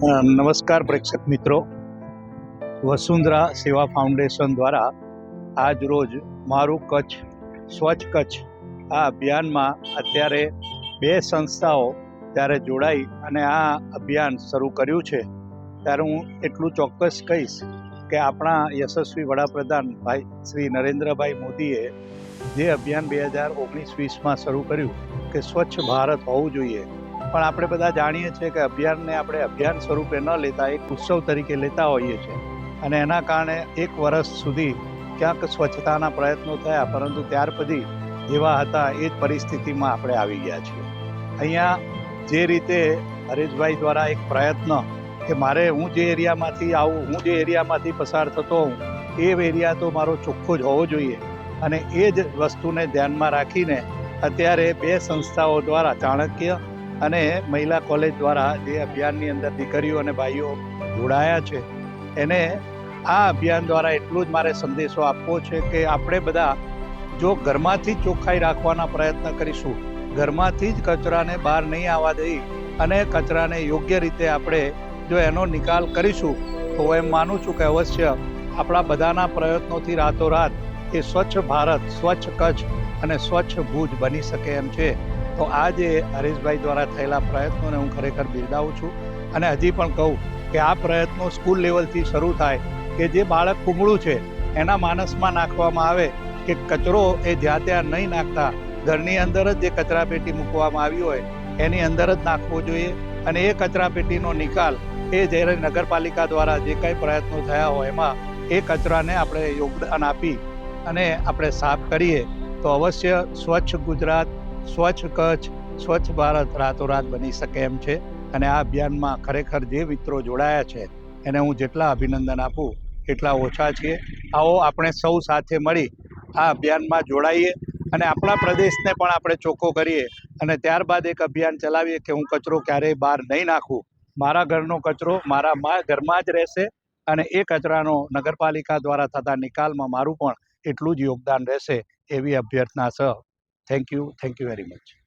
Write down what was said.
નમસ્કાર પ્રેક્ષક મિત્રો, વસુંધરા સેવા ફાઉન્ડેશન દ્વારા આજ રોજ મારું કચ્છ સ્વચ્છ કચ્છ આ અભિયાનમાં અત્યારે બે સંસ્થાઓ ત્યારે જોડાઈ અને આ અભિયાન શરૂ કર્યું છે. ત્યારે હું એટલું ચોક્કસ કહીશ કે આપણા યશસ્વી વડાપ્રધાન ભાઈ શ્રી નરેન્દ્રભાઈ મોદીએ જે અભિયાન 2019-20માં શરૂ કર્યું કે સ્વચ્છ ભારત હોવું જોઈએ, પણ આપણે બધા જાણીએ છીએ કે અભિયાનને આપણે અભિયાન સ્વરૂપે ન લેતા એક ઉત્સવ તરીકે લેતા હોઈએ છીએ અને એના કારણે એક વર્ષ સુધી ક્યાંક સ્વચ્છતાના પ્રયત્નો થયા, પરંતુ ત્યાર પછી જેવા હતા એ જ પરિસ્થિતિમાં આપણે આવી ગયા છીએ. અહીંયા જે રીતે હરેશભાઈ દ્વારા એક પ્રયત્ન કે મારે હું જે એરિયામાંથી પસાર થતો હોઉં એ એરિયા તો મારો ચોખ્ખો જ હોવો જોઈએ, અને એ જ વસ્તુને ધ્યાનમાં રાખીને અત્યારે બે સંસ્થાઓ દ્વારા ચાણક્ય અને મહિલા કોલેજ દ્વારા જે અભિયાનની અંદર દીકરીઓ અને ભાઈઓ જોડાયા છે, એને આ અભિયાન દ્વારા એટલું જ મારે સંદેશો આપવો છે કે આપણે બધા જો ઘરમાંથી જ ચોખ્ખાઈ રાખવાના પ્રયત્ન કરીશું, ઘરમાંથી જ કચરાને બહાર નહીં આવવા દઈ અને કચરાને યોગ્ય રીતે આપણે જો એનો નિકાલ કરીશું તો એમ માનું છું કે અવશ્ય આપણા બધાના પ્રયત્નોથી રાતોરાત એ સ્વચ્છ ભારત, સ્વચ્છ કચ્છ અને સ્વચ્છ ભુજ બની શકે એમ છે. તો આ જે હરેશભાઈ દ્વારા થયેલા પ્રયત્નોને હું ખરેખર બિરદાવું છું, અને હજી પણ કહું કે આ પ્રયત્નો સ્કૂલ લેવલથી શરૂ થાય કે જે બાળક કુમળું છે એના માનસમાં નાખવામાં આવે કે કચરો એ જ્યાં ત્યાં નહીં નાખતા ઘરની અંદર જ જે કચરાપેટી મૂકવામાં આવી હોય એની અંદર જ નાખવો જોઈએ, અને એ કચરાપેટીનો નિકાલ એ જ્યારે નગરપાલિકા દ્વારા જે કંઈ પ્રયત્નો થયા હોય એમાં એ કચરાને આપણે યોગદાન આપી અને આપણે સાફ કરીએ તો અવશ્ય સ્વચ્છ ગુજરાત, સ્વચ્છ કચ્છ, સ્વચ્છ ભારત રાતોરાત બની શકે એમ છે. અને આ અભિયાનમાં ખરેખર જે મિત્રો જોડાયા છે એને હું જેટલા અભિનંદન આપું એટલા ઓછા છીએ. આવો આપણે સૌ સાથે મળી આ અભિયાનમાં જોડાઈએ અને આપણા પ્રદેશને પણ આપણે ચોખ્ખો કરીએ, અને ત્યારબાદ એક અભિયાન ચલાવીએ કે હું કચરો ક્યારેય બહાર નહીં નાખું, મારા ઘરનો કચરો મારા ઘરમાં જ રહેશે અને એ કચરાનો નગરપાલિકા દ્વારા થતા નિકાલમાં મારું પણ એટલું જ યોગદાન રહેશે, એવી અભ્યર્થના છે. Thank you very much.